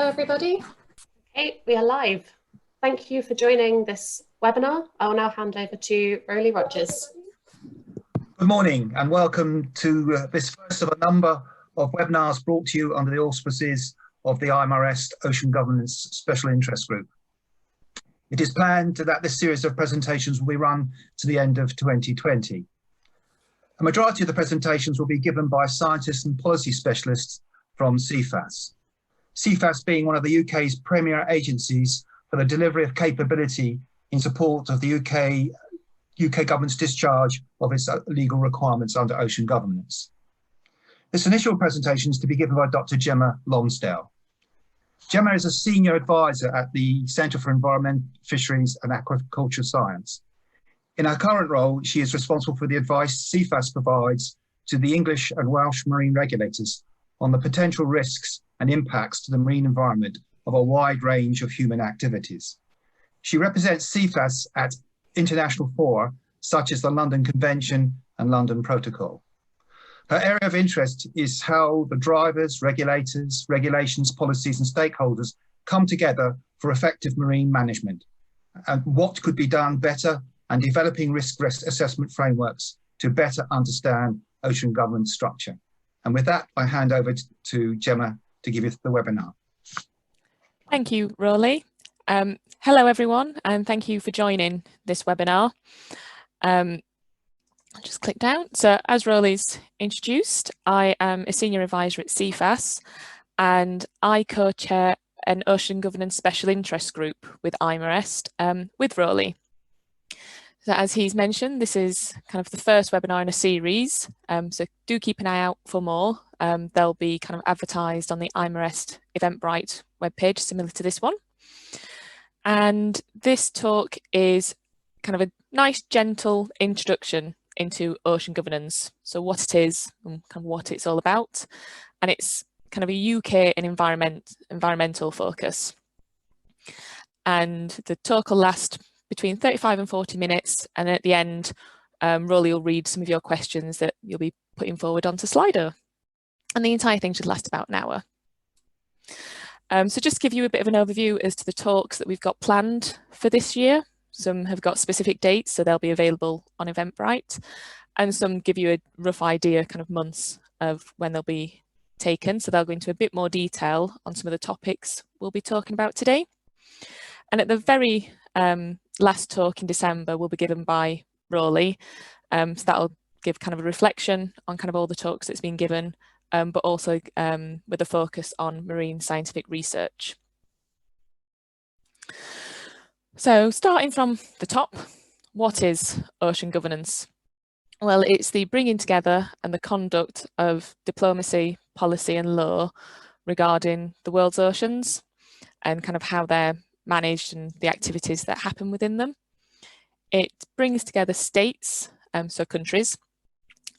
Hello, everybody. Okay, we are live. Thank you for joining this webinar. I'll now hand over to Roly Rogers. Good morning and welcome to this first of a number of webinars brought to you under the auspices of the IMarEST Ocean Governance Special Interest Group. It is planned that this series of presentations will be run to the end of 2020. A majority of the presentations will be given by scientists and policy specialists from Cefas. Cefas being one of the UK's premier agencies for the delivery of capability in support of the UK government's discharge of its legal requirements under ocean governance. This initial presentation is to be given by Dr. Jemma Lonsdale. Jemma is a senior advisor at the Centre for Environment, Fisheries and Aquaculture Science. In her current role, she is responsible for the advice Cefas provides to the English and Welsh marine regulators on the potential risks and impacts to the marine environment of a wide range of human activities. She represents Cefas at international fora such as the London Convention and London Protocol. Her area of interest is how the drivers, regulators, regulations, policies and stakeholders come together for effective marine management and what could be done better, and developing risk assessment frameworks to better understand ocean governance structure. And with that, I hand over to Jemma to give you the webinar. Thank you, Roly. Hello, everyone, and thank you for joining this webinar. I'll just click down. So as Roly's introduced, I am a senior advisor at Cefas, and I co-chair an ocean governance special interest group with IMarEST with Roly. So as he's mentioned, this is kind of the first webinar in a series, so do keep an eye out for more. They'll be kind of advertised on the IMarEST Eventbrite webpage, similar to this one. And this talk is kind of a nice, gentle introduction into ocean governance. So what it is and kind of what it's all about. And it's kind of a UK and environmental focus. And the talk will last between 35 and 40 minutes. And at the end, Roly will read some of your questions that you'll be putting forward onto Slido. And the entire thing should last about an hour. So just to give you a bit of an overview as to the talks that we've got planned for this year. Some have got specific dates, so they'll be available on Eventbrite. And some give you a rough idea, kind of months of when they'll be taken. So they'll go into a bit more detail on some of the topics we'll be talking about today. And at the very last talk in December will be given by Roly. So that'll give kind of a reflection on kind of all the talks that's been given, but also with a focus on marine scientific research. So starting from the top, what is ocean governance? Well, it's the bringing together and the conduct of diplomacy, policy and law regarding the world's oceans and kind of how they're managed and the activities that happen within them. It brings together states, so countries,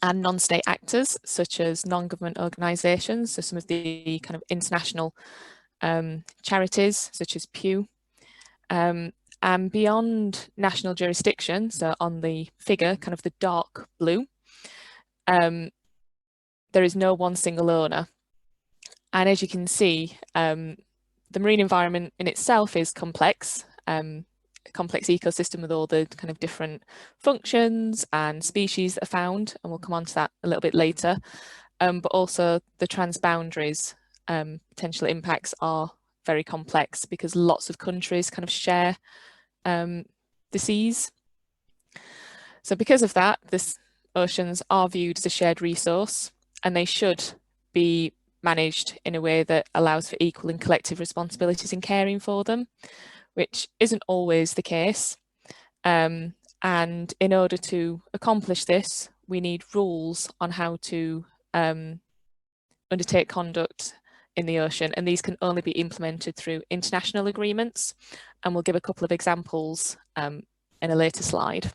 and non-state actors such as non-government organisations, so some of the kind of international charities such as Pew, and beyond national jurisdiction, so on the figure, kind of the dark blue, there is no one single owner. And as you can see, the marine environment in itself is complex, a complex ecosystem with all the kind of different functions and species that are found, and we'll come on to that a little bit later, but also the transboundaries potential impacts are very complex because lots of countries kind of share the seas. So because of that, the oceans are viewed as a shared resource and they should be managed in a way that allows for equal and collective responsibilities in caring for them, which isn't always the case. And in order to accomplish this, we need rules on how to undertake conduct in the ocean, and these can only be implemented through international agreements, and we'll give a couple of examples in a later slide.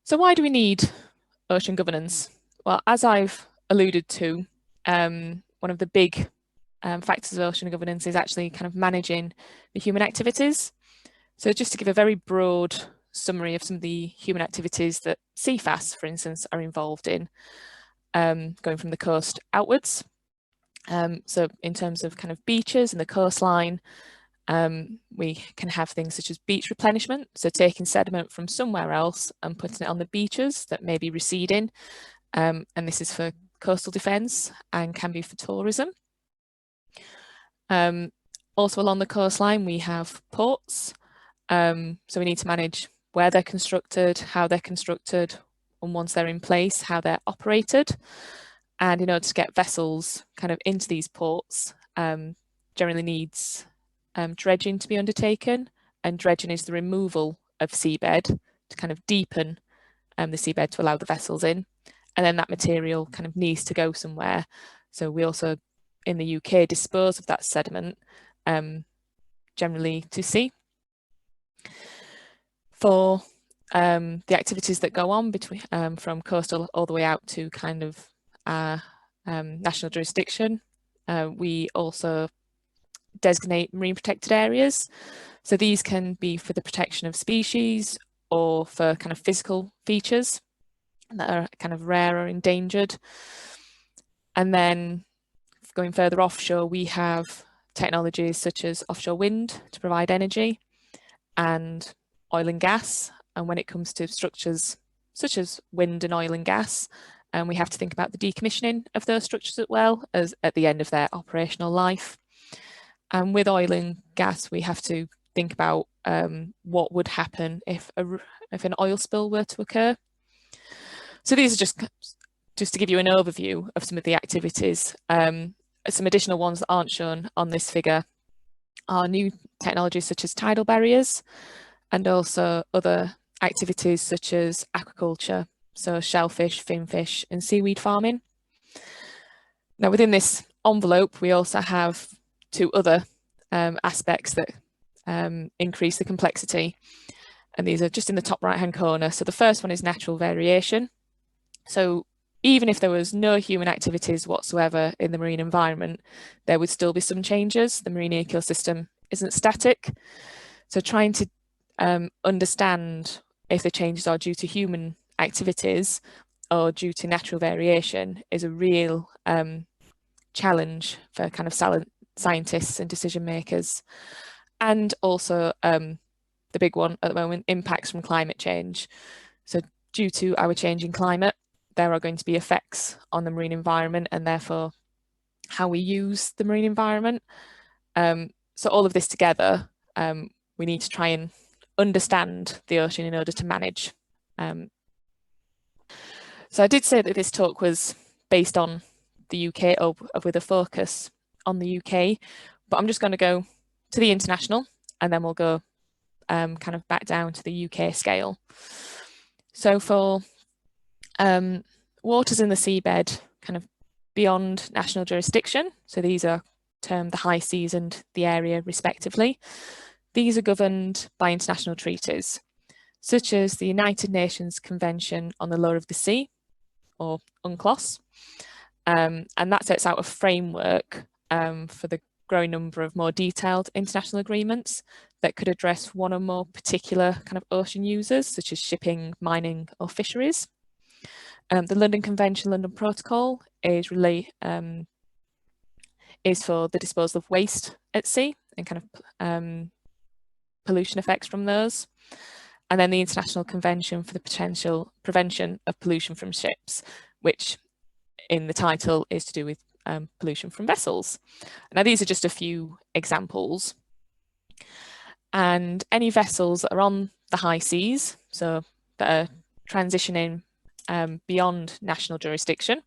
So why do we need ocean governance? Well, as I've alluded to, one of the big factors of ocean governance is actually kind of managing the human activities. So just to give a very broad summary of some of the human activities that Cefas, for instance, are involved in, going from the coast outwards. So in terms of kind of beaches and the coastline, we can have things such as beach replenishment, so taking sediment from somewhere else and putting it on the beaches that may be receding, and this is for coastal defence and can be for tourism. Also along the coastline we have ports, so we need to manage where they're constructed, how they're constructed, and once they're in place, how they're operated. And in order to get vessels kind of into these ports, generally needs dredging to be undertaken, and dredging is the removal of seabed to kind of deepen the seabed to allow the vessels in, and then that material kind of needs to go somewhere. So we also in the UK dispose of that sediment generally to sea. For the activities that go on between from coastal all the way out to kind of national jurisdiction, we also designate marine protected areas. So these can be for the protection of species or for kind of physical features that are kind of rare or endangered. And then going further offshore, we have technologies such as offshore wind to provide energy and oil and gas. And when it comes to structures such as wind and oil and gas, we have to think about the decommissioning of those structures as well as at the end of their operational life. And with oil and gas, we have to think about what would happen if an oil spill were to occur. So these are just to give you an overview of some of the activities. Some additional ones that aren't shown on this figure are new technologies such as tidal barriers, and also other activities such as aquaculture, so shellfish, finfish, and seaweed farming. Now within this envelope, we also have two other aspects that increase the complexity, and these are just in the top right hand corner. So the first one is natural variation. So even if there was no human activities whatsoever in the marine environment, there would still be some changes. The marine ecosystem isn't static. So trying to understand if the changes are due to human activities or due to natural variation is a real challenge for kind of scientists and decision makers. And also the big one at the moment, impacts from climate change. So due to our changing climate, there are going to be effects on the marine environment and therefore how we use the marine environment. So all of this together, we need to try and understand the ocean in order to manage. So I did say that this talk was based on the UK or with a focus on the UK, but I'm just going to go to the international and then we'll go kind of back down to the UK scale. So for waters in the seabed kind of beyond national jurisdiction, so these are termed the high seas and the area respectively, these are governed by international treaties such as the United Nations Convention on the Law of the Sea, or UNCLOS, and that sets out a framework for the growing number of more detailed international agreements that could address one or more particular kind of ocean users such as shipping, mining or fisheries. The London Convention, London Protocol is for the disposal of waste at sea and kind of pollution effects from those. And then the International Convention for the Potential Prevention of Pollution from Ships, which in the title is to do with pollution from vessels. Now these are just a few examples. And any vessels that are on the high seas, so that are transitioning beyond national jurisdiction,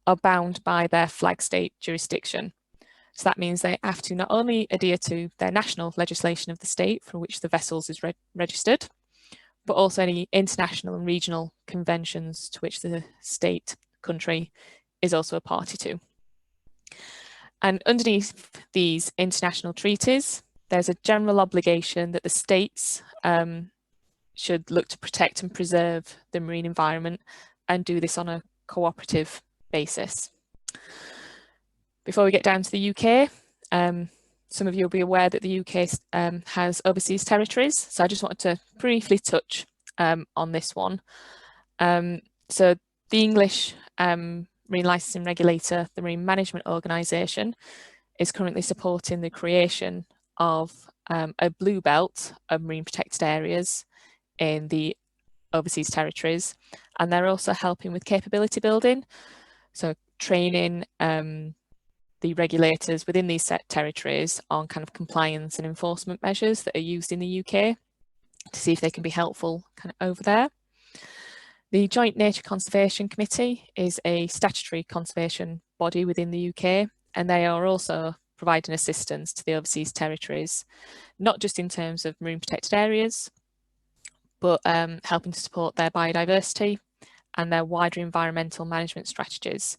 are bound by their flag state jurisdiction. So that means they have to not only adhere to their national legislation of the state for which the vessels is registered, but also any international and regional conventions to which the country is also a party to. And underneath these international treaties, there's a general obligation that the states should look to protect and preserve the marine environment and do this on a cooperative basis. Before we get down to the UK, some of you will be aware that the UK has overseas territories, so I just wanted to briefly touch on this one. So the English marine licensing regulator, the Marine Management Organisation, is currently supporting the creation of a blue belt of marine protected areas in the overseas territories, and they're also helping with capability building, so training the regulators within these set territories on kind of compliance and enforcement measures that are used in the UK to see if they can be helpful kind of over there. The Joint Nature Conservation Committee is a statutory conservation body within the UK, and they are also providing assistance to the overseas territories, not just in terms of marine protected areas, but helping to support their biodiversity and their wider environmental management strategies.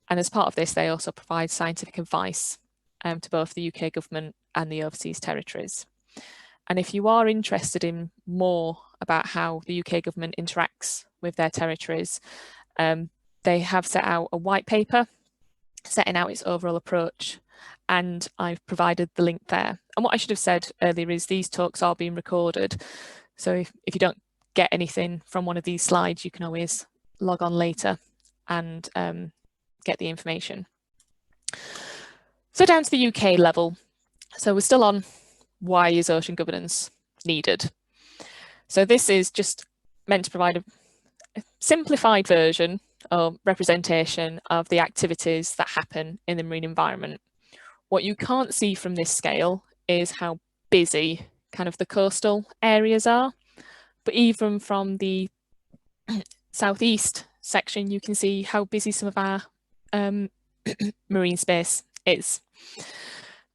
And as part of this, they also provide scientific advice to both the UK government and the overseas territories. And if you are interested in more about how the UK government interacts with their territories, they have set out a white paper setting out its overall approach, and I've provided the link there. And what I should have said earlier is these talks are being recorded, so if you don't get anything from one of these slides, you can always log on later and get the information. So down to the UK level. So we're still on why is ocean governance needed? So this is just meant to provide a simplified version or representation of the activities that happen in the marine environment. What you can't see from this scale is how busy kind of the coastal areas are, but even from the southeast section, you can see how busy some of our marine space is.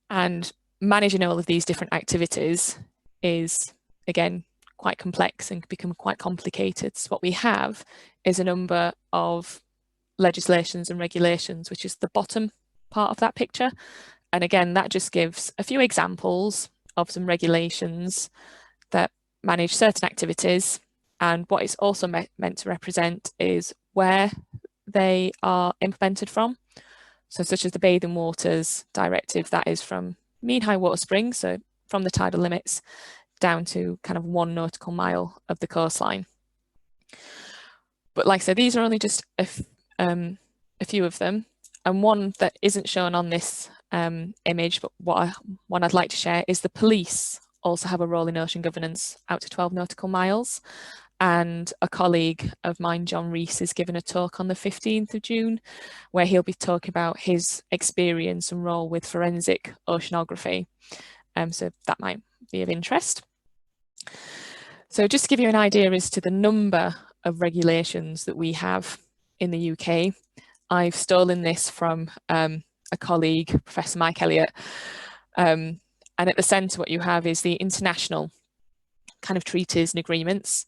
And managing all of these different activities is, again, quite complex and can become quite complicated. So what we have is a number of legislations and regulations, which is the bottom part of that picture. And again, that just gives a few examples of some regulations that manage certain activities. And what it's also meant to represent is where they are implemented from. So such as the Bathing Waters Directive, that is from mean high water springs, so from the tidal limits down to kind of 1 nautical mile of the coastline. But like I said, these are only just a few of them. And one that isn't shown on this image, but one I'd like to share is the police also have a role in ocean governance out to 12 nautical miles. And a colleague of mine, John Rees, is giving a talk on the 15th of June, where he'll be talking about his experience and role with forensic oceanography. So that might be of interest. So just to give you an idea as to the number of regulations that we have in the UK, I've stolen this from a colleague, Professor Mike Elliott. And at the centre, what you have is the international kind of treaties and agreements.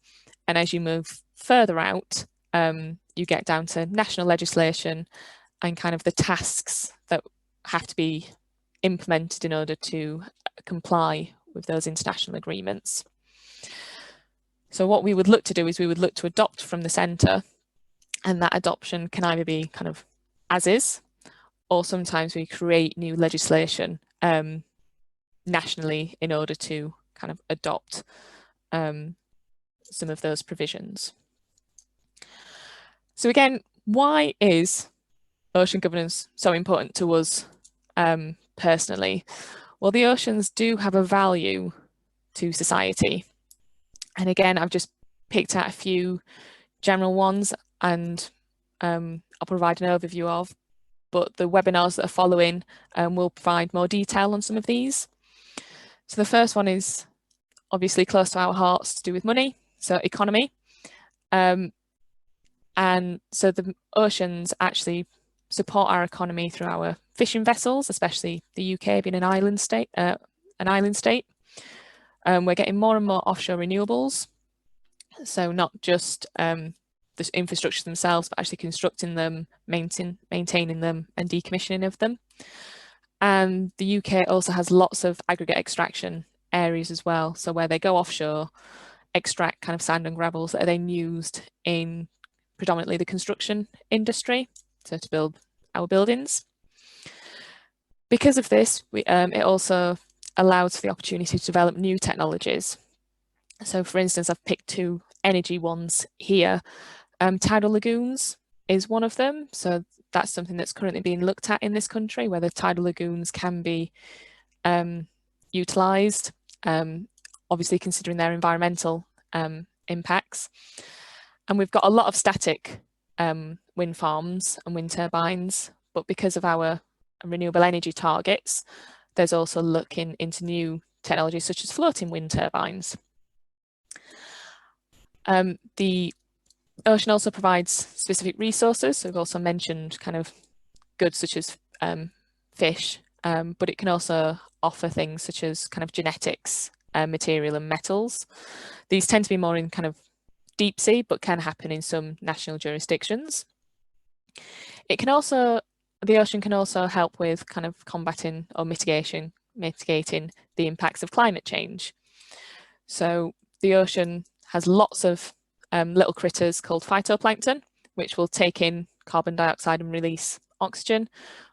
And as you move further out, you get down to national legislation and kind of the tasks that have to be implemented in order to comply with those international agreements. So what we would look to do is we would look to adopt from the centre, and that adoption can either be kind of as is, or sometimes we create new legislation nationally in order to kind of adopt some of those provisions. So again, why is ocean governance so important to us personally? Well, the oceans do have a value to society. And again, I've just picked out a few general ones, and I'll provide an overview of, but the webinars that are following will provide more detail on some of these. So the first one is obviously close to our hearts, to do with money, so economy. And so the oceans actually support our economy through our fishing vessels, especially the UK being an island state. We're getting more and more offshore renewables, so not just the infrastructure themselves, but actually constructing them, maintaining them and decommissioning of them. And the UK also has lots of aggregate extraction areas as well, so where they go offshore, extract kind of sand and gravels that are then used in predominantly the construction industry, so to build our buildings. Because of this, it also allows for the opportunity to develop new technologies. So for instance, I've picked two energy ones here. Tidal lagoons, is one of them. So that's something that's currently being looked at in this country, whether tidal lagoons can be utilised, obviously considering their environmental impacts. And we've got a lot of static wind farms and wind turbines, but because of our renewable energy targets, there's also looking into new technologies such as floating wind turbines. The ocean also provides specific resources. So we've also mentioned kind of goods such as fish, but it can also offer things such as kind of genetics, material and metals. These tend to be more in kind of deep sea, but can happen in some national jurisdictions. It can also, the ocean can also help with kind of combating or mitigating the impacts of climate change. So the ocean has lots of little critters called phytoplankton, which will take in carbon dioxide and release oxygen,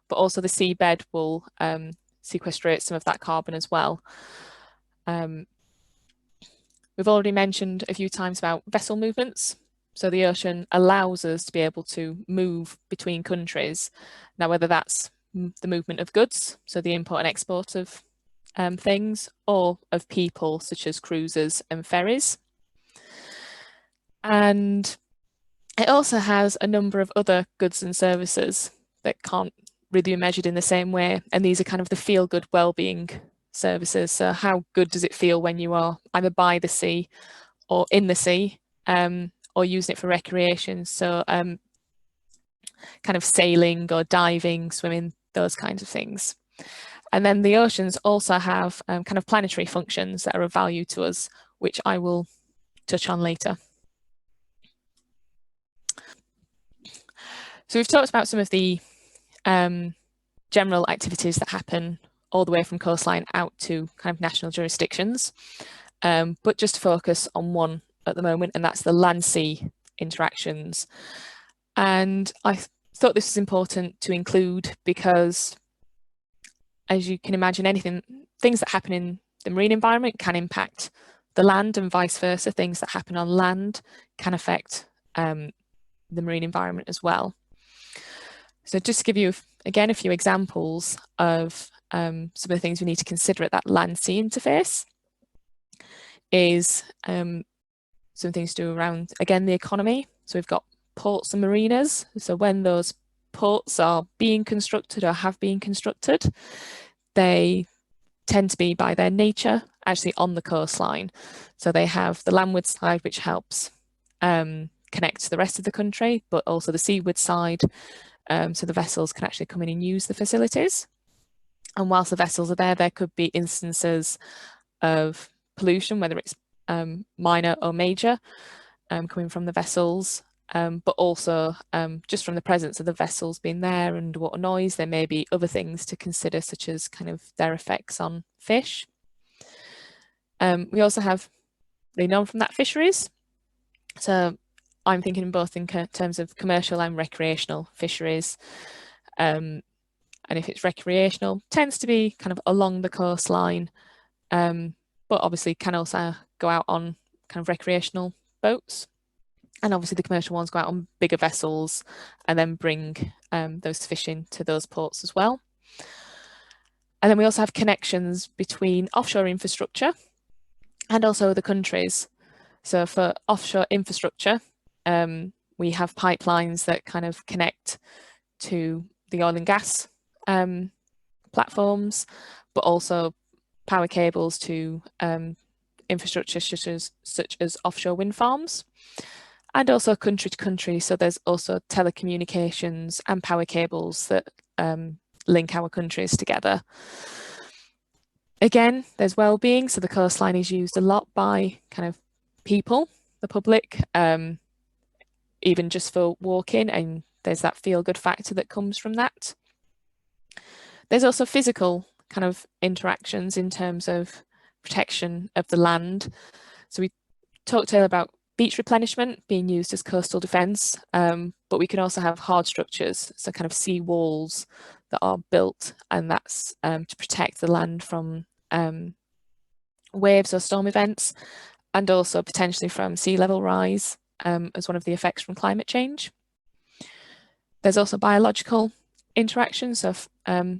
but also the seabed will sequestrate some of that carbon as well. We've already mentioned a few times about vessel movements. So the ocean allows us to be able to move between countries. Now, whether that's the movement of goods, so the import and export of things, or of people, such as cruisers and ferries. And it also has a number of other goods and services that can't really be measured in the same way. And these are kind of the feel-good well-being services. So how good does it feel when you are either by the sea or in the sea, or using it for recreation? So kind of sailing or diving, swimming, those kinds of things. And then the oceans also have kind of planetary functions that are of value to us, which I will touch on later. So we've talked about some of the general activities that happen all the way from coastline out to kind of national jurisdictions, but just to focus on one at the moment, and that's the LandSea Interactions. And I thought this was important to include because, as you can imagine, things that happen in the marine environment can impact the land, and vice versa. Things that happen on land can affect the marine environment as well. So just to give you, again, a few examples of some of the things we need to consider at that land-sea interface is some things to do around, again, the economy. So we've got ports and marinas. So when those ports are being constructed or have been constructed, they tend to be, by their nature, actually on the coastline. So they have the landward side, which helps connect to the rest of the country, but also the seaward side, so the vessels can actually come in and use the facilities. And whilst the vessels are there, there could be instances of pollution, whether it's minor or major, coming from the vessels, but also just from the presence of the vessels being there, underwater noise. There may be other things to consider, such as kind of their effects on fish. We also have leading on from that, fisheries. So I'm thinking both in terms of commercial and recreational fisheries. And if it's recreational, tends to be kind of along the coastline, but obviously can also go out on kind of recreational boats. And obviously the commercial ones go out on bigger vessels and then bring those fish into those ports as well. And then we also have connections between offshore infrastructure and also the countries. So for offshore infrastructure, we have pipelines that kind of connect to the oil and gas platforms, but also power cables to infrastructure such as offshore wind farms, and also country to country. So there's also telecommunications and power cables that link our countries together. Again, there's well-being. So the coastline is used a lot by kind of people, the public, even just for walking, and there's that feel-good factor that comes from that. There's also physical kind of interactions in terms of protection of the land. So we talked earlier about beach replenishment being used as coastal defence, but we can also have hard structures, so kind of sea walls that are built, and that's to protect the land from waves or storm events, and also potentially from sea level rise as one of the effects from climate change. There's also biological interactions. So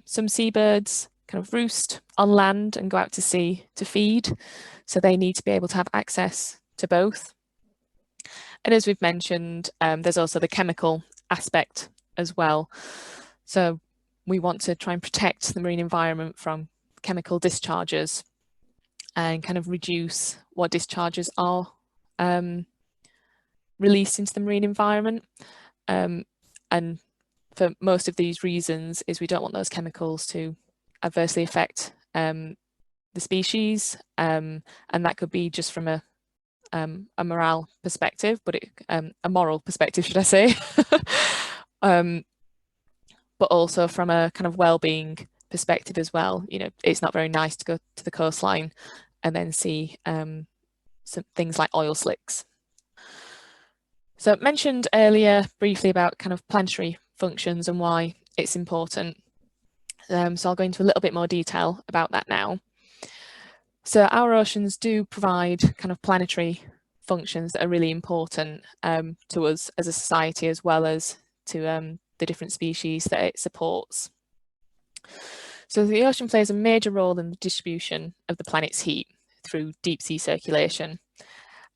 some seabirds kind of roost on land and go out to sea to feed. So they need to be able to have access to both. And as we've mentioned, there's also the chemical aspect as well. So we want to try and protect the marine environment from chemical discharges and kind of reduce what discharges are released into the marine environment. And for most of these reasons is we don't want those chemicals to adversely affect the species, and that could be just from a morale perspective, but a moral perspective, should I say, but also from a kind of well-being perspective as well. You know, it's not very nice to go to the coastline and then see some things like oil slicks. So I mentioned earlier briefly about kind of planetary functions and why it's important. So I'll go into a little bit more detail about that now. So our oceans do provide kind of planetary functions that are really important to us as a society, as well as to the different species that it supports. So the ocean plays a major role in the distribution of the planet's heat through deep sea circulation.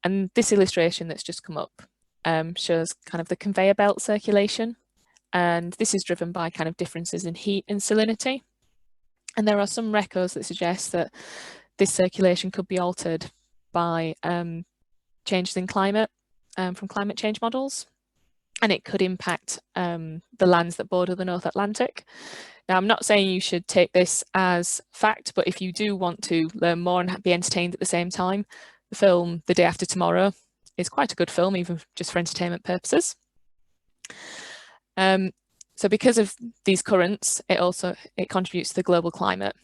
And this illustration that's just come up shows kind of the conveyor belt circulation. And this is driven by kind of differences in heat and salinity. And there are some records that suggest that this circulation could be altered by changes in climate from climate change models, and it could impact the lands that border the North Atlantic. Now, I'm not saying you should take this as fact, but if you do want to learn more and be entertained at the same time, the film The Day After Tomorrow is quite a good film, even just for entertainment purposes. So because of these currents, it contributes to the global climate.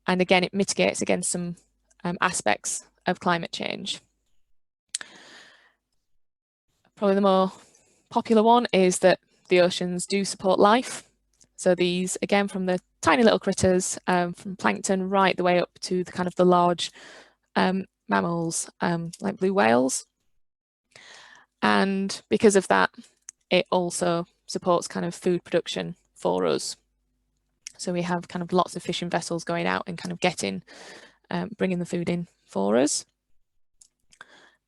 And again, it mitigates against some aspects of climate change. Probably the more popular one is that the oceans do support life. So these, again, from the tiny little critters, from plankton right the way up to the kind of the large mammals like blue whales. And because of that, it also supports kind of food production for us. So we have kind of lots of fishing vessels going out and kind of bringing the food in for us.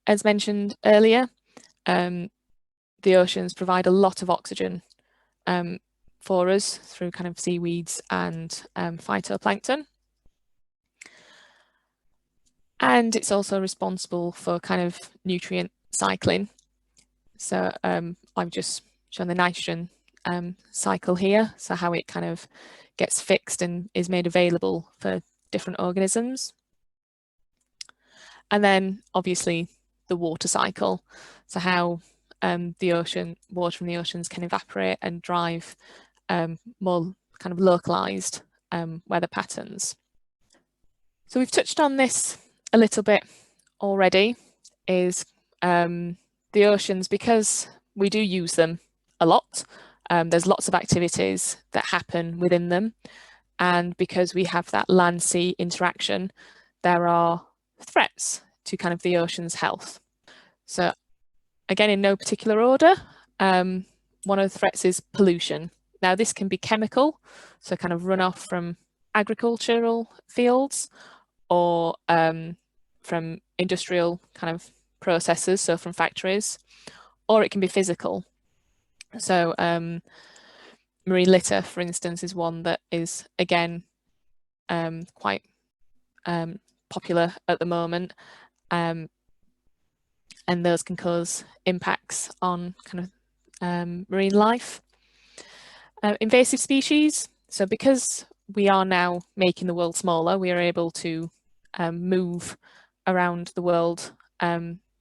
As mentioned earlier, the oceans provide a lot of oxygen for us through kind of seaweeds and phytoplankton. And it's also responsible for kind of nutrient cycling. So I've just shown the nitrogen cycle here, so how it kind of gets fixed and is made available for different organisms. And then obviously the water cycle, so how water from the oceans can evaporate and drive more kind of localized weather patterns. So we've touched on this a little bit already, is the oceans, because we do use them a lot, there's lots of activities that happen within them, and because we have that land-sea interaction, there are threats to kind of the ocean's health. So again, in no particular order, one of the threats is pollution. Now this can be chemical, so kind of runoff from agricultural fields, or from industrial kind of processes, so from factories, or it can be physical. So marine litter, for instance, is one that is, again, quite popular at the moment, and those can cause impacts on kind of marine life. Invasive species, so because we are now making the world smaller, we are able to move around the world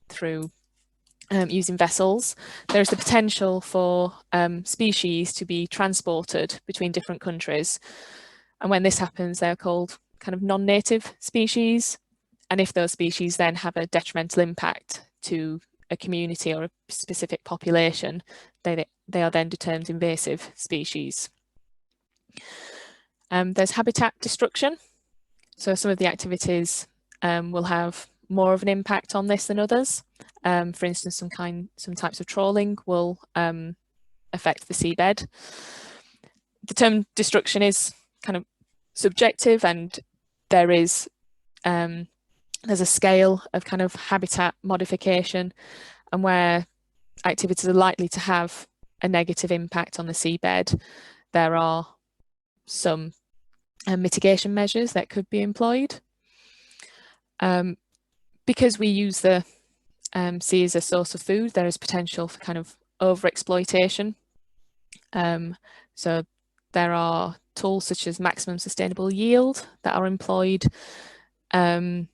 through using vessels. There is the potential for species to be transported between different countries, and when this happens, they're called kind of non-native species. And if those species then have a detrimental impact to a community or a specific population, they are then termed invasive species. There's habitat destruction. So some of the activities will have more of an impact on this than others. For instance, some types of trawling will affect the seabed. The term destruction is kind of subjective, and there's a scale of kind of habitat modification and where activities are likely to have a negative impact on the seabed. There are some mitigation measures that could be employed. Because we use the sea as a source of food, there is potential for kind of overexploitation. So there are tools such as maximum sustainable yield that are employed to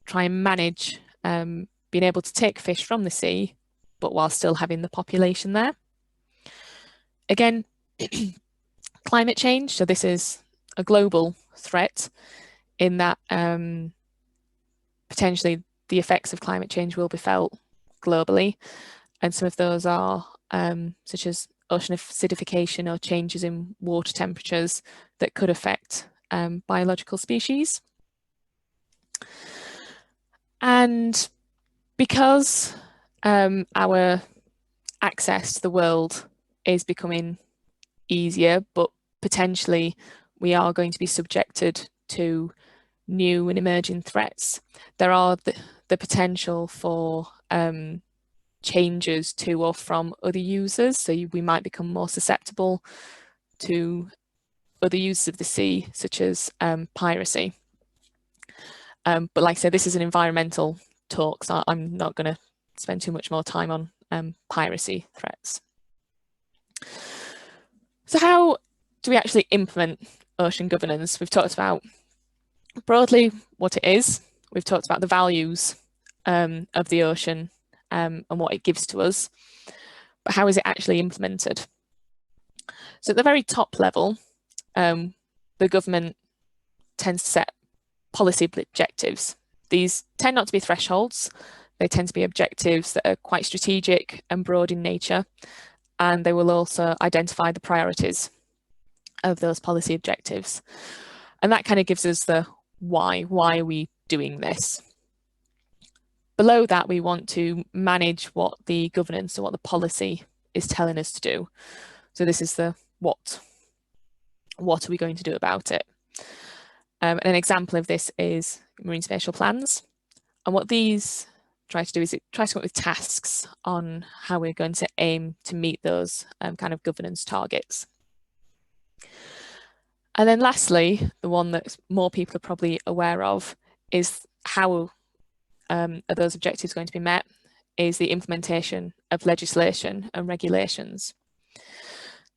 try and manage being able to take fish from the sea, but while still having the population there. Again, climate change, so this is a global threat in that potentially the effects of climate change will be felt globally, and some of those are such as ocean acidification or changes in water temperatures that could affect biological species. And because our access to the world is becoming easier, but potentially we are going to be subjected to new and emerging threats, there are the potential for changes to or from other users. So we might become more susceptible to other uses of the sea, such as piracy. But like I said, this is an environmental talk, so I'm not going to spend too much more time on piracy threats. So how do we actually implement ocean governance? We've talked about broadly what it is. We've talked about the values of the ocean and what it gives to us, but how is it actually implemented? So at the very top level, the government tends to set policy objectives. These tend not to be thresholds. They tend to be objectives that are quite strategic and broad in nature, and they will also identify the priorities of those policy objectives. And that kind of gives us the why. Why are we doing this? Below that, we want to manage what the governance or what the policy is telling us to do. So this is the what. What are we going to do about it? And an example of this is marine spatial plans. And what these try to do is it tries to come up with tasks on how we're going to aim to meet those kind of governance targets. And then lastly, the one that more people are probably aware of is how are those objectives going to be met, is the implementation of legislation and regulations.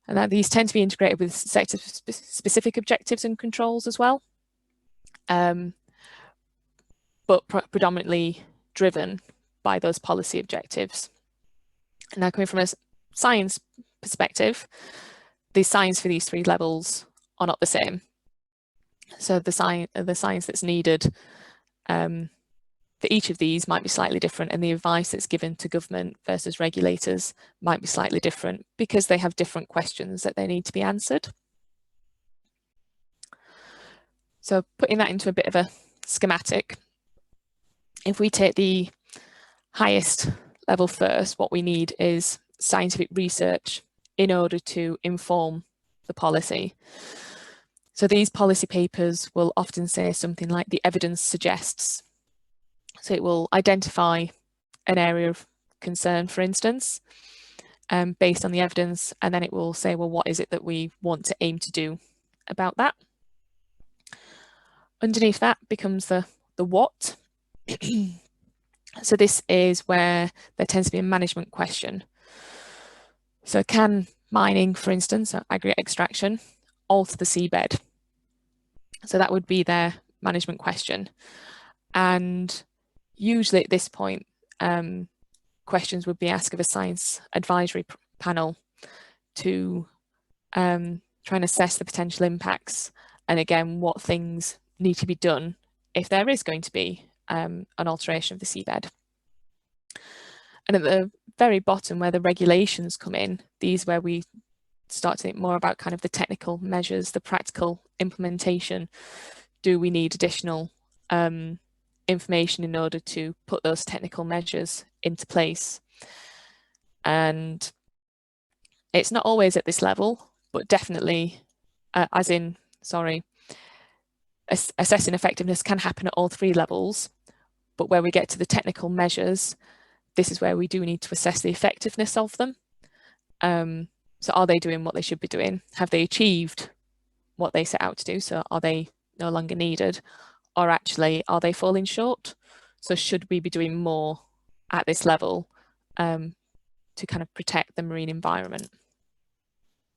And that these tend to be integrated with sector-specific objectives and controls as well, but predominantly driven by those policy objectives. And now coming from a science perspective, the science for these three levels are not the same. So the science that's needed for each of these might be slightly different, and the advice that's given to government versus regulators might be slightly different because they have different questions that they need to be answered. So putting that into a bit of a schematic, if we take the highest level first, what we need is scientific research in order to inform the policy. So these policy papers will often say something like the evidence suggests. So it will identify an area of concern, for instance, based on the evidence, and then it will say, well, what is it that we want to aim to do about that? Underneath that becomes the what. So this is where there tends to be a management question. So can mining, for instance, or aggregate extraction, alter the seabed? So that would be their management question. And usually at this point, questions would be asked of a science advisory panel to try and assess the potential impacts, and again, what things need to be done if there is going to be an alteration of the seabed. And at the very bottom, where the regulations come in, these where we start to think more about kind of the technical measures, the practical implementation. Do we need additional information in order to put those technical measures into place? And It's not always at this level, but definitely, assessing effectiveness can happen at all three levels. But where we get to the technical measures, this is where we do need to assess the effectiveness of them. So are they doing what they should be doing? Have they achieved what they set out to do? So are they no longer needed? Or actually, are they falling short? So should we be doing more at this level to kind of protect the marine environment?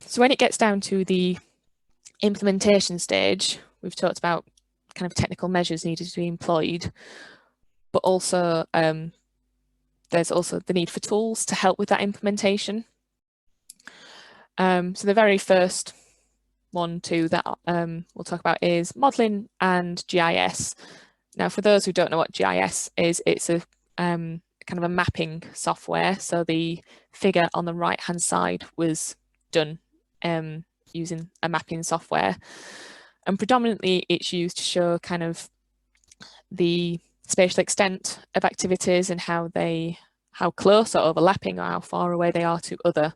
So when it gets down to the implementation stage, we've talked about kind of technical measures needed to be employed, but also there's also the need for tools to help with that implementation. So the very first that we'll talk about is modelling and GIS. Now, for those who don't know what GIS is, it's a kind of a mapping software. So the figure on the right-hand side was done using a mapping software. And predominantly it's used to show kind of the spatial extent of activities and how close or overlapping or how far away they are to other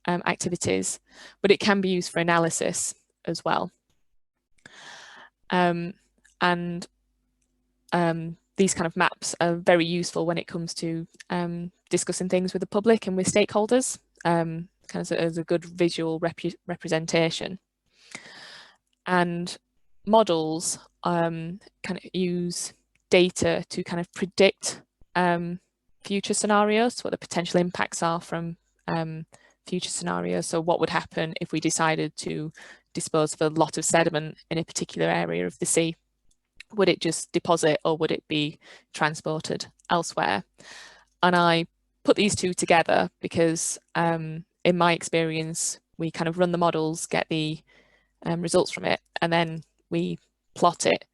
activities, but it can be used for analysis as well. These kind of maps are very useful when it comes to discussing things with the public and with stakeholders, kind of as a good visual representation. And models kind of use data to kind of predict future scenarios, what the potential impacts are from future scenarios. So what would happen if we decided to dispose of a lot of sediment in a particular area of the sea? Would it just deposit or would it be transported elsewhere? And I put these two together because in my experience, we kind of run the models, get the results from it, and then we plot it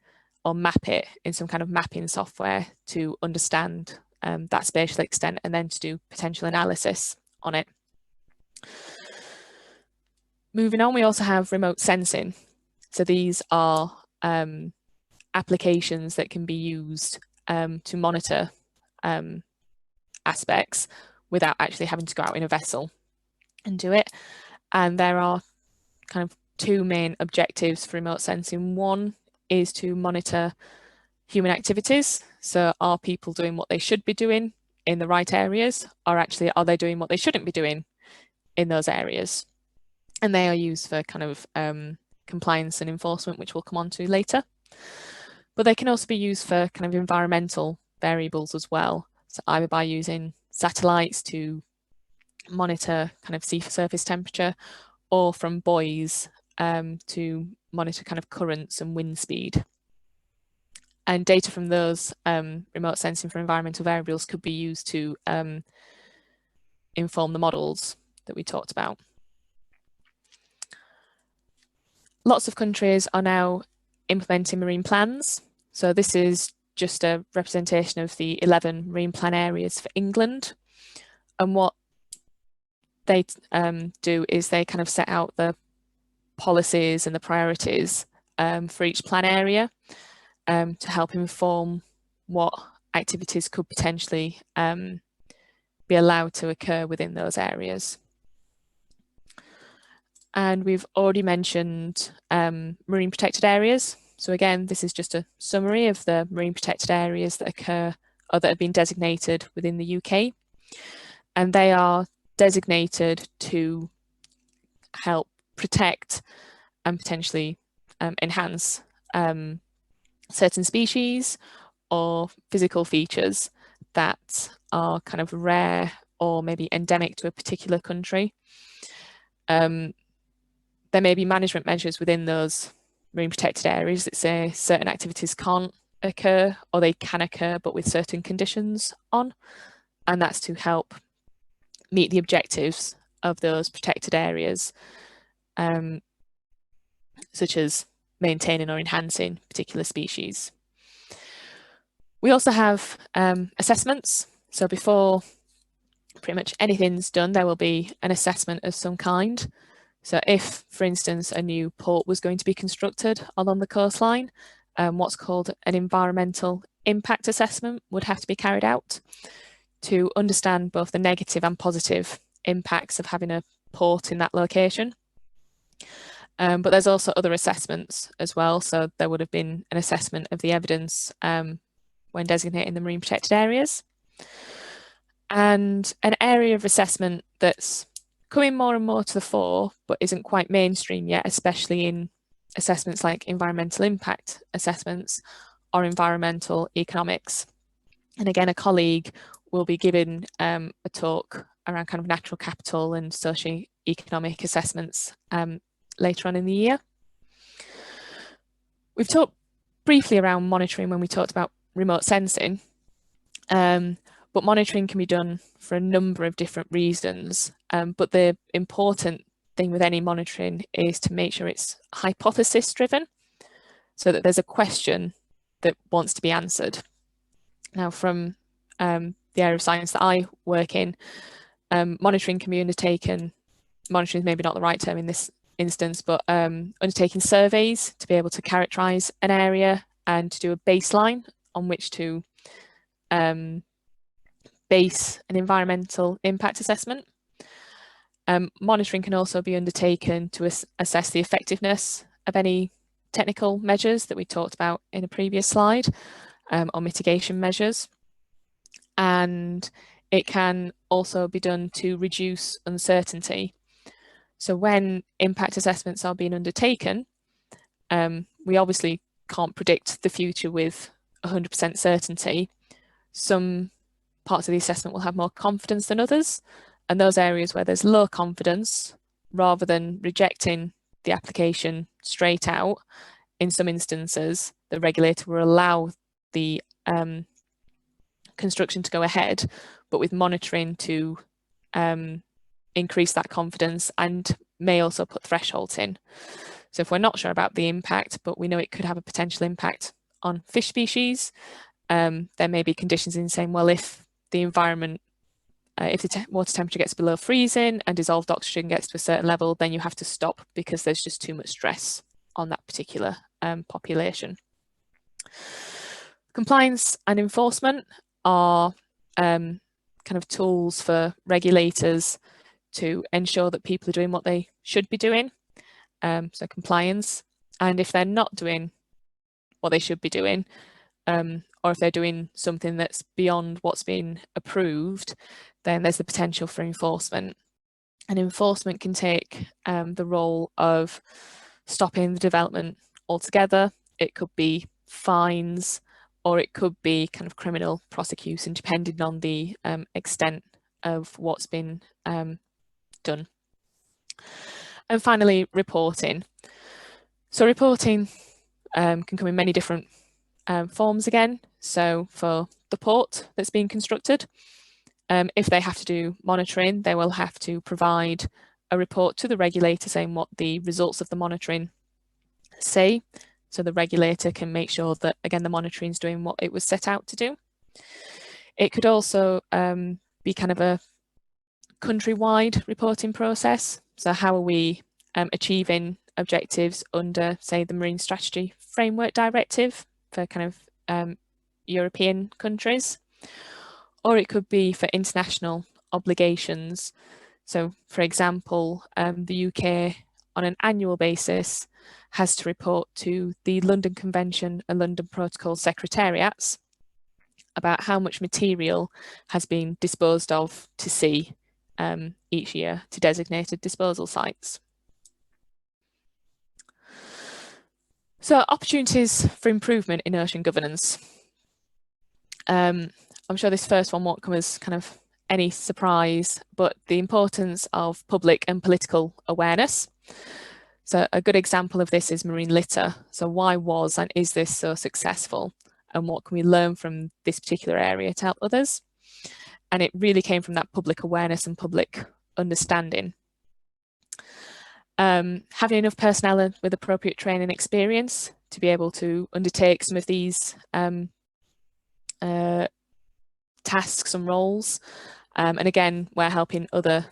or map it in some kind of mapping software to understand that spatial extent and then to do potential analysis on it. Moving on, we also have remote sensing. So these are applications that can be used to monitor aspects without actually having to go out in a vessel and do it. And there are kind of two main objectives for remote sensing. One is to monitor human activities. So are people doing what they should be doing in the right areas, or actually are they doing what they shouldn't be doing in those areas? And they are used for kind of compliance and enforcement, which we'll come on to later. But they can also be used for kind of environmental variables as well. So either by using satellites to monitor kind of sea surface temperature, or from buoys to monitor kind of currents and wind speed. And data from those remote sensing for environmental variables could be used to inform the models that we talked about. Lots of countries are now implementing marine plans. So this is just a representation of the 11 marine plan areas for England. And what they do is they kind of set out the policies and the priorities for each plan area to help inform what activities could potentially be allowed to occur within those areas. And we've already mentioned marine protected areas. So again, this is just a summary of the marine protected areas that occur or that have been designated within the UK. And they are designated to help protect and potentially enhance certain species or physical features that are kind of rare or maybe endemic to a particular country. There may be management measures within those marine protected areas that say certain activities can't occur or they can occur but with certain conditions on, and that's to help meet the objectives of those protected areas, such as maintaining or enhancing particular species. We also have assessments. So before pretty much anything's done, there will be an assessment of some kind. So if, for instance, a new port was going to be constructed along the coastline, what's called an environmental impact assessment would have to be carried out to understand both the negative and positive impacts of having a port in that location. But there's also other assessments as well. So there would have been an assessment of the evidence when designating the marine protected areas. And an area of assessment that's coming more and more to the fore, but isn't quite mainstream yet, especially in assessments like environmental impact assessments or environmental economics. And again, a colleague will be giving a talk around kind of natural capital and socio-economic assessments later on in the year. We've talked briefly around monitoring when we talked about remote sensing, but monitoring can be done for a number of different reasons. But the important thing with any monitoring is to make sure it's hypothesis driven, so that there's a question that wants to be answered. Now, from the area of science that I work in, monitoring can be undertaken, monitoring is maybe not the right term in this instance, but undertaking surveys to be able to characterise an area and to do a baseline on which to base an environmental impact assessment. Monitoring can also be undertaken to assess the effectiveness of any technical measures that we talked about in a previous slide, or mitigation measures. And it can also be done to reduce uncertainty. So when impact assessments are being undertaken, we obviously can't predict the future with 100% certainty. Some parts of the assessment will have more confidence than others, and those areas where there's low confidence, rather than rejecting the application straight out, in some instances, the regulator will allow the construction to go ahead, but with monitoring to increase that confidence, and may also put thresholds in. So if we're not sure about the impact, but we know it could have a potential impact on fish species, there may be conditions in saying, well, if the environment, if the water temperature gets below freezing and dissolved oxygen gets to a certain level, then you have to stop because there's just too much stress on that particular population. Compliance and enforcement are kind of tools for regulators to ensure that people are doing what they should be doing, so compliance. And if they're not doing what they should be doing, or if they're doing something that's beyond what's been approved, then there's the potential for enforcement. And enforcement can take the role of stopping the development altogether. It could be fines, or it could be kind of criminal prosecution, depending on the extent of what's been done. And finally, reporting. So reporting can come in many different forms again. So for the port that's being constructed, if they have to do monitoring, they will have to provide a report to the regulator saying what the results of the monitoring say, so the regulator can make sure that, again, the monitoring is doing what it was set out to do. It could also be kind of a countrywide reporting process. So how are we achieving objectives under, say, the Marine Strategy Framework Directive for kind of European countries? Or it could be for international obligations. So, for example, the UK on an annual basis has to report to the London Convention and London Protocol Secretariats about how much material has been disposed of to sea each year to designated disposal sites. So, opportunities for improvement in ocean governance. I'm sure this first one won't come as kind of any surprise, but the importance of public and political awareness. So a good example of this is marine litter. So why was and is this so successful? And what can we learn from this particular area to help others? And it really came from that public awareness and public understanding. Having enough personnel with appropriate training and experience to be able to undertake some of these tasks and roles. And again, we're helping other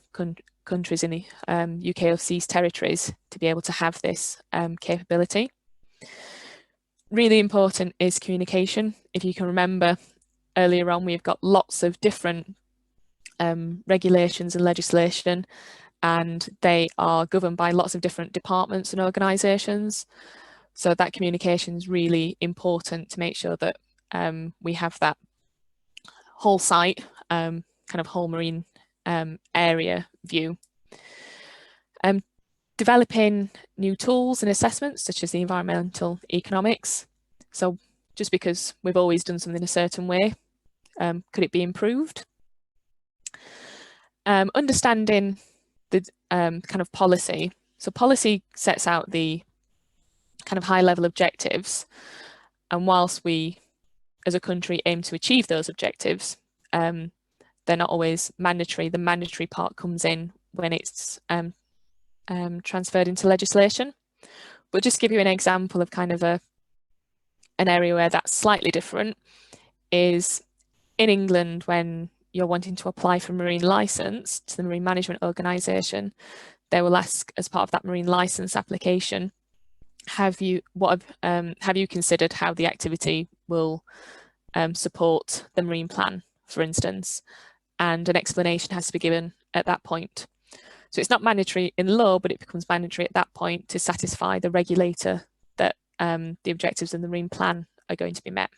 countries in the UK overseas territories to be able to have this capability. Really important is communication. If you can remember earlier on, we've got lots of different regulations and legislation, and they are governed by lots of different departments and organisations. So that communication is really important to make sure that we have that whole site, kind of whole marine area view. Developing new tools and assessments such as the environmental economics. So just because we've always done something a certain way, could it be improved? Understanding the kind of policy. So policy sets out the kind of high level objectives, and whilst we as a country aim to achieve those objectives, they're not always mandatory. The mandatory part comes in when it's transferred into legislation. But just to give you an example of kind of an area where that's slightly different is in England, when you're wanting to apply for a marine licence to the Marine Management Organisation, they will ask as part of that marine licence application, have you considered how the activity will support the marine plan, for instance? And an explanation has to be given at that point. So it's not mandatory in law, but it becomes mandatory at that point to satisfy the regulator that the objectives in the marine plan are going to be met.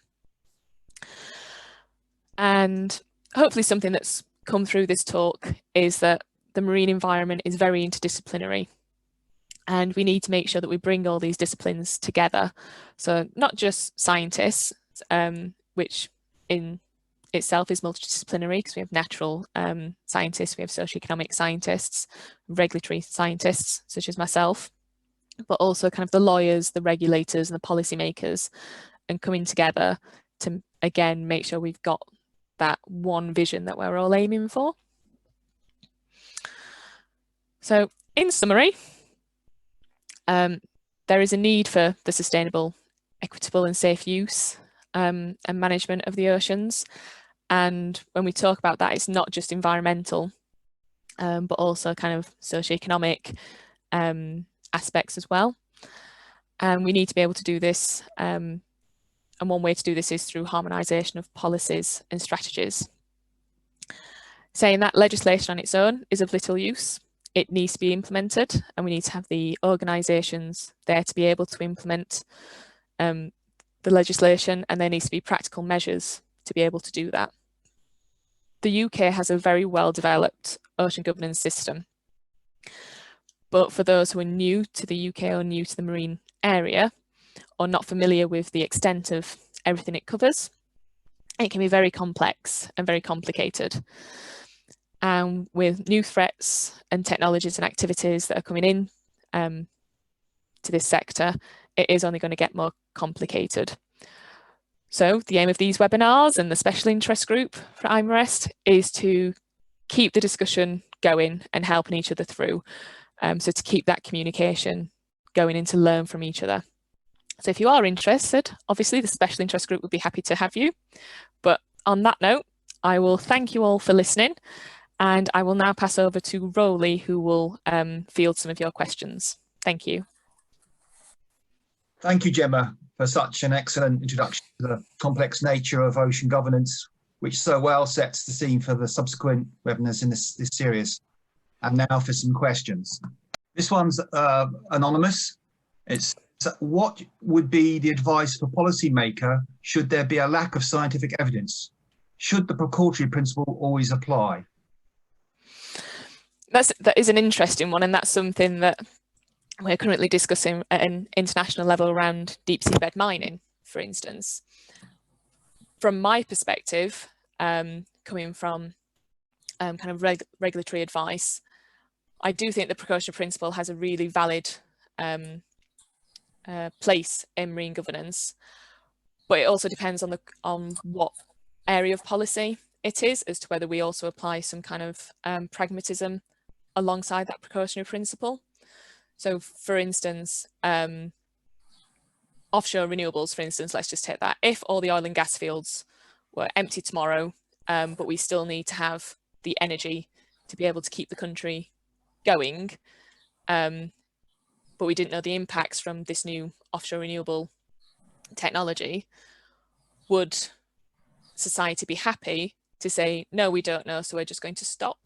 And hopefully something that's come through this talk is that the marine environment is very interdisciplinary, and we need to make sure that we bring all these disciplines together. So not just scientists, which in itself is multidisciplinary, because we have natural scientists, we have socioeconomic scientists, regulatory scientists such as myself, but also kind of the lawyers, the regulators and the policymakers, and coming together to again make sure we've got that one vision that we're all aiming for. So in summary, there is a need for the sustainable, equitable and safe use and management of the oceans. And when we talk about that, it's not just environmental, but also kind of socioeconomic aspects as well. And we need to be able to do this. And one way to do this is through harmonisation of policies and strategies. Saying that legislation on its own is of little use. It needs to be implemented, and we need to have the organisations there to be able to implement the legislation, and there needs to be practical measures to be able to do that. The UK has a very well developed ocean governance system, but for those who are new to the UK or new to the marine area or not familiar with the extent of everything it covers, it can be very complex and very complicated. And with new threats and technologies and activities that are coming in to this sector, it is only going to get more complicated. So the aim of these webinars and the special interest group for IMarEST is to keep the discussion going and helping each other through. So to keep that communication going and to learn from each other. So if you are interested, obviously the special interest group would be happy to have you. But on that note, I will thank you all for listening, and I will now pass over to Rowley, who will field some of your questions. Thank you. Thank you, Gemma, for such an excellent introduction to the complex nature of ocean governance, which so well sets the scene for the subsequent webinars in this series. And now for some questions. This one's anonymous. It's what would be the advice for policymaker should there be a lack of scientific evidence? Should the precautionary principle always apply? That is an interesting one, and that's something that we're currently discussing at an international level around deep seabed mining, for instance. From my perspective, coming from kind of regulatory advice, I do think the precautionary principle has a really valid place in marine governance, but it also depends on what area of policy it is as to whether we also apply some kind of pragmatism alongside that precautionary principle. So for instance, offshore renewables, for instance, let's just take that. If all the oil and gas fields were empty tomorrow, but we still need to have the energy to be able to keep the country going, but we didn't know the impacts from this new offshore renewable technology, would society be happy to say, no, we don't know, so we're just going to stop?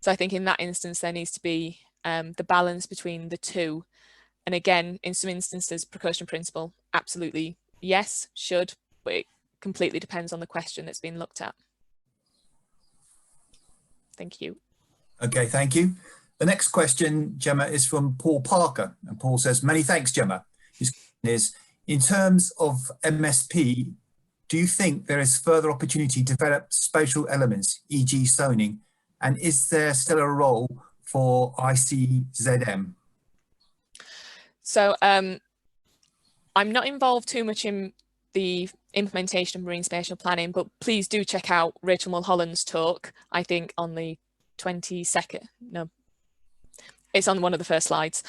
So I think in that instance, there needs to be the balance between the two. And again, in some instances, precaution principle, absolutely yes, should, but it completely depends on the question that's being looked at. Thank you. Okay, thank you. The next question, Gemma, is from Paul Parker. And Paul says, many thanks, Gemma. His question is, in terms of MSP, do you think there is further opportunity to develop spatial elements, e.g. zoning, and is there still a role for ICZM? So I'm not involved too much in the implementation of marine spatial planning, but please do check out Rachel Mulholland's talk, I think on the 22nd, no, it's on one of the first slides,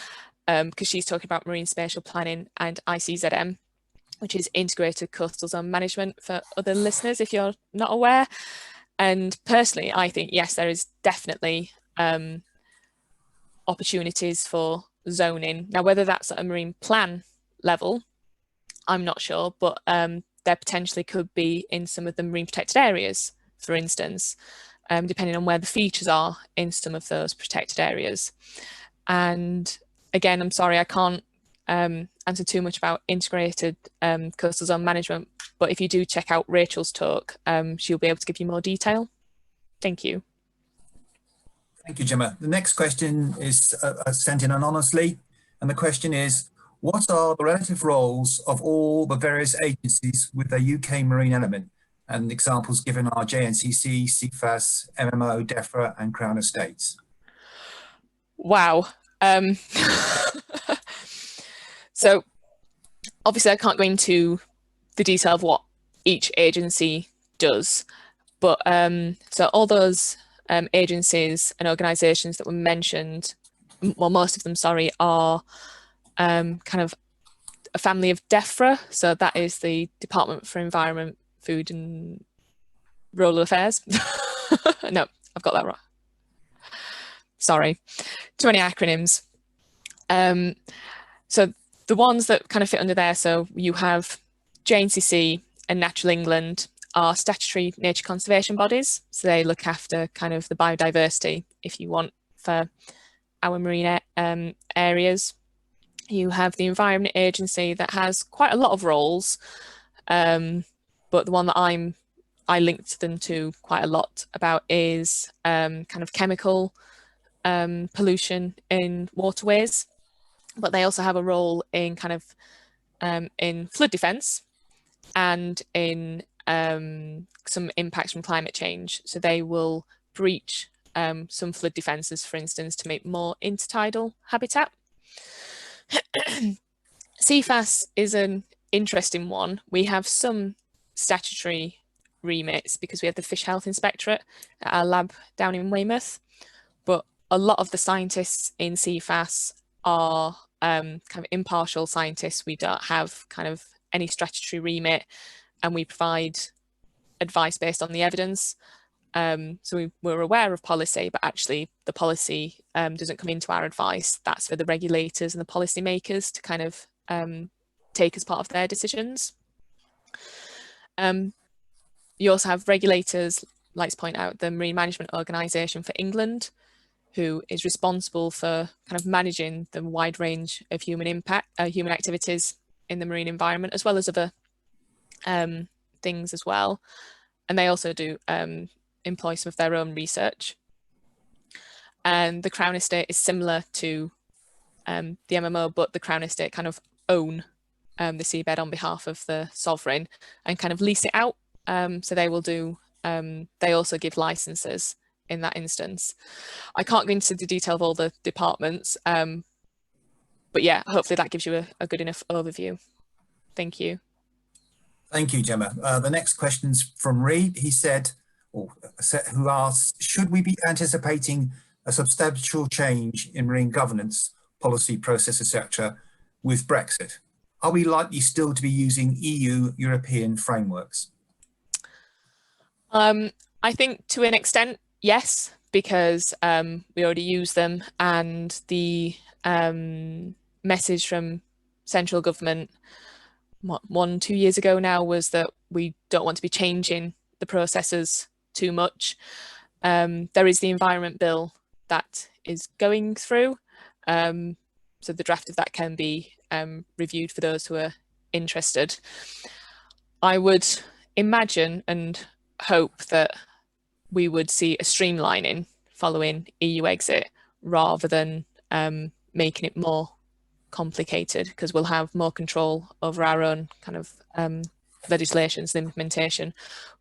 because she's talking about marine spatial planning and ICZM, which is integrated coastal zone management for other listeners if you're not aware. And personally, I think, yes, there is definitely opportunities for zoning. Now, whether that's at a marine plan level, I'm not sure, but there potentially could be in some of the marine protected areas, for instance, depending on where the features are in some of those protected areas. And again, I'm sorry, I can't answer too much about integrated coastal zone management, but if you do check out Rachel's talk, she'll be able to give you more detail. Thank you. Thank you, Gemma. The next question is sent in anonymously, and the question is, what are the relative roles of all the various agencies with a UK marine element? And examples given are JNCC, Cefas, MMO, DEFRA, and Crown Estates. Wow. So obviously I can't go into the detail of what each agency does, but so all those agencies and organisations that were mentioned, well, most of them, sorry, are kind of a family of DEFRA. So that is the Department for Environment, Food and Rural Affairs. No, I've got that wrong. Sorry, too many acronyms. So the ones that kind of fit under there, so you have JNCC and Natural England are statutory nature conservation bodies. So they look after kind of the biodiversity, if you want, for our marine areas. You have the Environment Agency that has quite a lot of roles, but the one that I linked them to quite a lot about is kind of chemical pollution in waterways, but they also have a role in kind of in flood defence and in some impacts from climate change. So they will breach some flood defences, for instance, to make more intertidal habitat. Cefas is an interesting one. We have some statutory remits because we have the Fish Health Inspectorate at our lab down in Weymouth, but a lot of the scientists in Cefas are kind of impartial scientists. We don't have kind of any statutory remit, and we provide advice based on the evidence. So we're aware of policy, but actually the policy doesn't come into our advice. That's for the regulators and the policy makers to kind of take as part of their decisions. You also have regulators, like to point out the Marine Management Organisation for England, who is responsible for kind of managing the wide range of human activities in the marine environment, as well as other things as well. And they also do employ some of their own research. And the Crown Estate is similar to the MMO, but the Crown Estate kind of own the seabed on behalf of the sovereign and kind of lease it out. So they will do, they also give licenses in that instance. I can't go into the detail of all the departments, but yeah, hopefully that gives you a good enough overview. Thank you. Thank you, Gemma. The next question's from Reed. He said, who asked, should we be anticipating a substantial change in marine governance, policy, process, etc. with Brexit? Are we likely still to be using EU European frameworks? I think to an extent, yes, because we already use them, and the message from central government 1-2 years ago now was that we don't want to be changing the processes too much. There is the Environment Bill that is going through. So the draft of that can be reviewed for those who are interested. I would imagine and hope that we would see a streamlining following EU exit rather than making it more complicated, because we'll have more control over our own kind of legislations and implementation.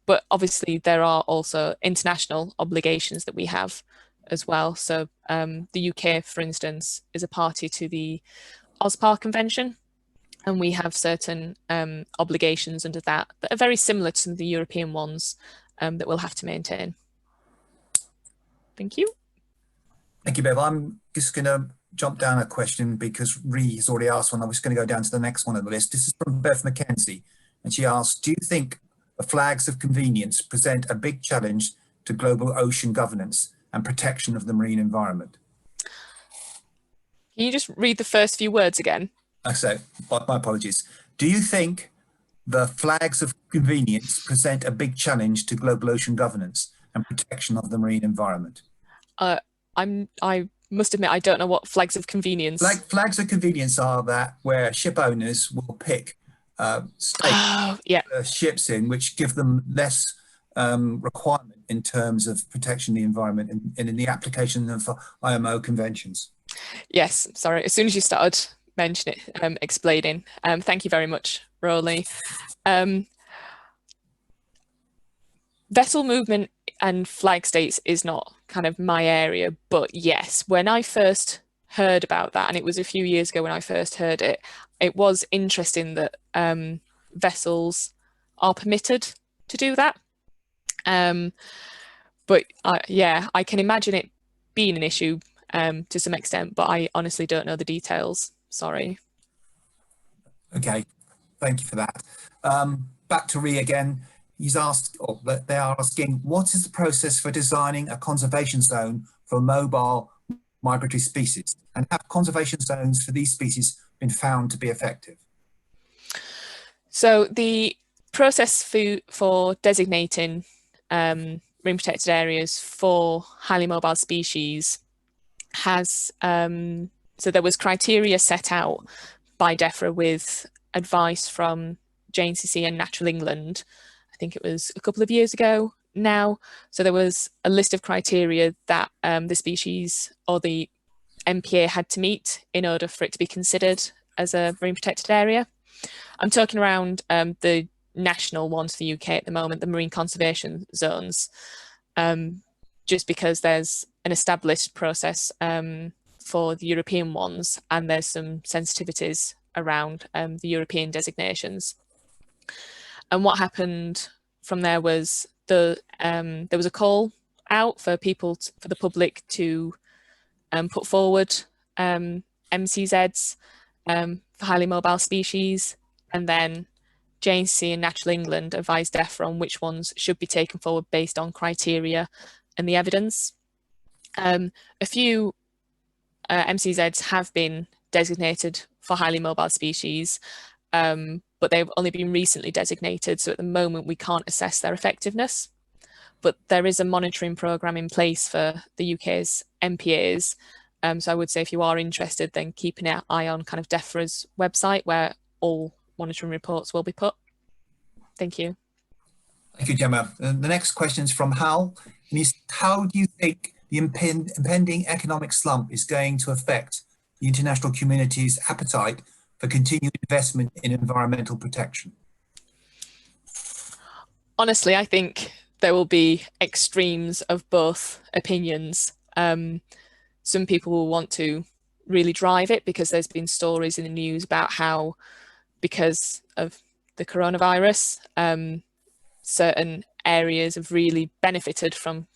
But obviously there are also international obligations that we have as well. So the UK, for instance, is a party to the OSPAR Convention, and we have certain obligations under that that are very similar to the European ones that we'll have to maintain. Thank you. Thank you, Bev. I'm just going to jump down a question because Ree has already asked one. I'm just going to go down to the next one on the list. This is from Beth McKenzie, and she asks, do you think the flags of convenience present a big challenge to global ocean governance and protection of the marine environment? Can you just read the first few words again? So, my apologies. Do you think the flags of convenience present a big challenge to global ocean governance and protection of the marine environment? I must admit, I don't know what flags of convenience. Flags of convenience are that where ship owners will pick ships in which give them less requirement in terms of protecting the environment and in the application of IMO conventions. Yes, sorry. As soon as you started mentioning it, explaining. Thank you very much, Rowley. Vessel movement and flag states is not kind of my area, but yes, when I first heard about that, and it was a few years ago when I first heard it, it was interesting that vessels are permitted to do that. But yeah, I can imagine it being an issue to some extent, but I honestly don't know the details. Sorry. Okay, thank you for that. Back to Ree again. He's asked, or they are asking, what is the process for designing a conservation zone for mobile migratory species? And have conservation zones for these species been found to be effective? So the process for designating marine protected areas for highly mobile species has, so there was criteria set out by DEFRA with advice from JNCC and Natural England. I think it was a couple of years ago now. So there was a list of criteria that the species or the MPA had to meet in order for it to be considered as a marine protected area. I'm talking around the national ones for the UK at the moment, the marine conservation zones, just because there's an established process for the European ones, and there's some sensitivities around the European designations. And what happened from there was there was a call out for people, for the public to put forward MCZs for highly mobile species, and then JNC and Natural England advised DEFRA on which ones should be taken forward based on criteria and the evidence. A few MCZs have been designated for highly mobile species, but they've only been recently designated, so at the moment we can't assess their effectiveness. But there is a monitoring programme in place for the UK's MPAs, so I would say if you are interested, then keep an eye on kind of DEFRA's website where all monitoring reports will be put. Thank you. Thank you, Gemma. The next question is from Hal, and he's, how do you think the impending economic slump is going to affect the international community's appetite for continued investment in environmental protection? Honestly, I think there will be extremes of both opinions. Some people will want to really drive it because there's been stories in the news about how, because of the coronavirus, certain areas have really benefited from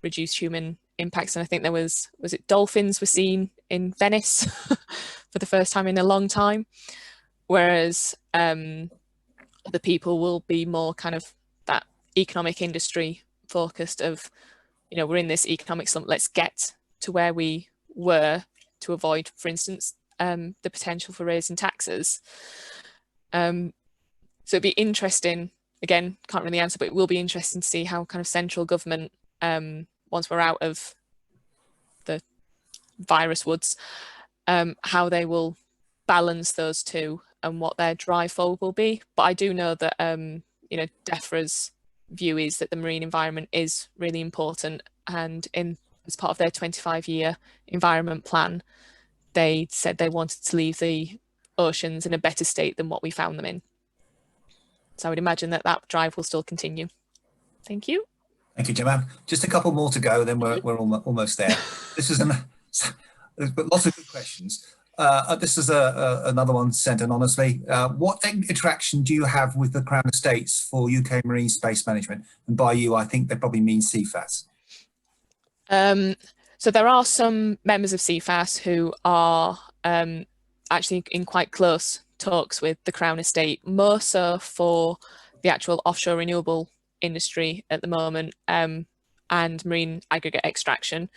reduced human impacts. And I think there was it dolphins were seen in Venice for the first time in a long time, whereas other people will be more kind of that economic industry focused of, you know, we're in this economic slump, let's get to where we were to avoid, for instance, the potential for raising taxes. So it'd be interesting, again, can't really answer, but it will be interesting to see how kind of central government, once we're out of virus woods, how they will balance those two and what their drive forward will be. But I do know that you know, DEFRA's view is that the marine environment is really important, and as part of their 25-year environment plan, they said they wanted to leave the oceans in a better state than what we found them in. So I would imagine that that drive will still continue. Thank you. Thank you, Jemma. Just a couple more to go, then we're almost there. This is lots of good questions. This is another one sent anonymously. What interaction do you have with the Crown Estates for UK marine space management? And by you, I think they probably mean Cefas. So there are some members of Cefas who are actually in quite close talks with the Crown Estate, more so for the actual offshore renewable industry at the moment, and marine aggregate extraction.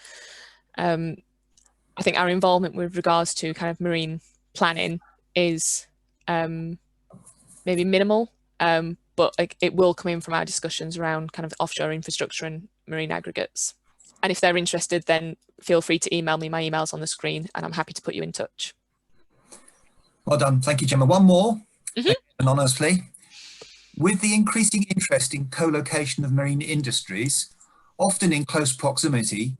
I think our involvement with regards to kind of marine planning is maybe minimal, but it will come in from our discussions around kind of offshore infrastructure and marine aggregates. And if they're interested, then feel free to email me. My email's on the screen, and I'm happy to put you in touch. Well done. Thank you, Jemma. One more, anonymously. With the increasing interest in co-location of marine industries, often in close proximity,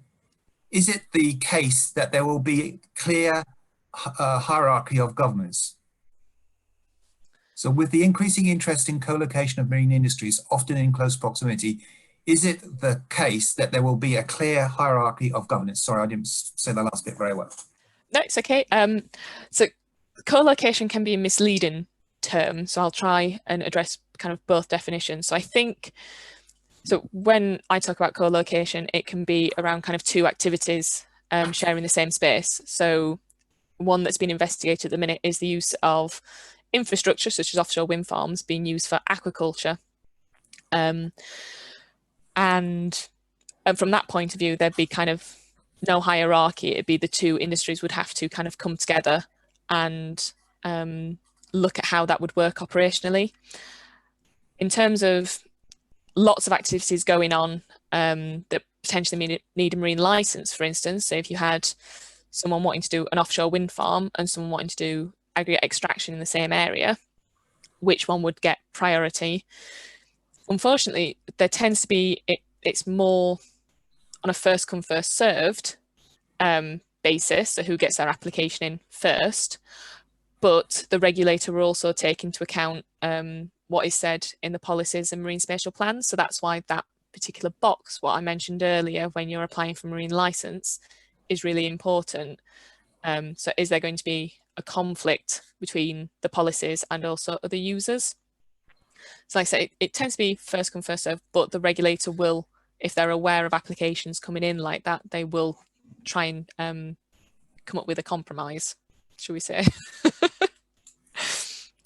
is it the case that there will be a clear hierarchy of governance? So with the increasing interest in co-location of marine industries, often in close proximity, is it the case that there will be a clear hierarchy of governance? Sorry, I didn't say the last bit very well. No, it's okay. So co-location can be a misleading term, so I'll try and address kind of both definitions. So I think, so when I talk about co-location, it can be around kind of two activities sharing the same space. So one that's been investigated at the minute is the use of infrastructure, such as offshore wind farms, being used for aquaculture. And from that point of view, there'd be kind of no hierarchy. It'd be the two industries would have to kind of come together and look at how that would work operationally. In terms of lots of activities going on that potentially need a marine license, for instance, so if you had someone wanting to do an offshore wind farm and someone wanting to do aggregate extraction in the same area, which one would get priority? Unfortunately, there tends to be, it's more on a first come first served basis, so who gets their application in first, but the regulator will also take into account what is said in the policies and marine spatial plans. So that's why that particular box, what I mentioned earlier, when you're applying for marine license, is really important. So is there going to be a conflict between the policies and also other users? So like I say, it tends to be first come first served, but the regulator will, if they're aware of applications coming in like that, they will try and come up with a compromise, shall we say.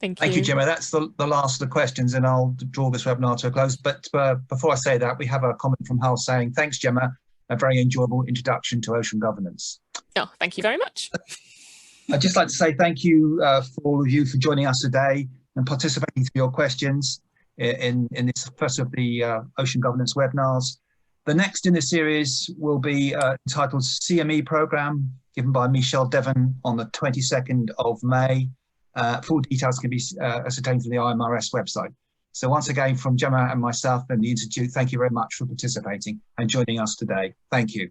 Thank you, Jemma. That's the last of the questions, and I'll draw this webinar to a close. But before I say that, we have a comment from Hull saying, thanks, Jemma, a very enjoyable introduction to ocean governance. Oh, thank you very much. I'd just like to say thank you for all of you for joining us today and participating through your questions in this first of the ocean governance webinars. The next in the series will be entitled CME Programme, given by Michelle Devon on the 22nd of May. Full details can be ascertained from the IMarEST website. So once again, from Jemma and myself and the Institute, thank you very much for participating and joining us today. Thank you.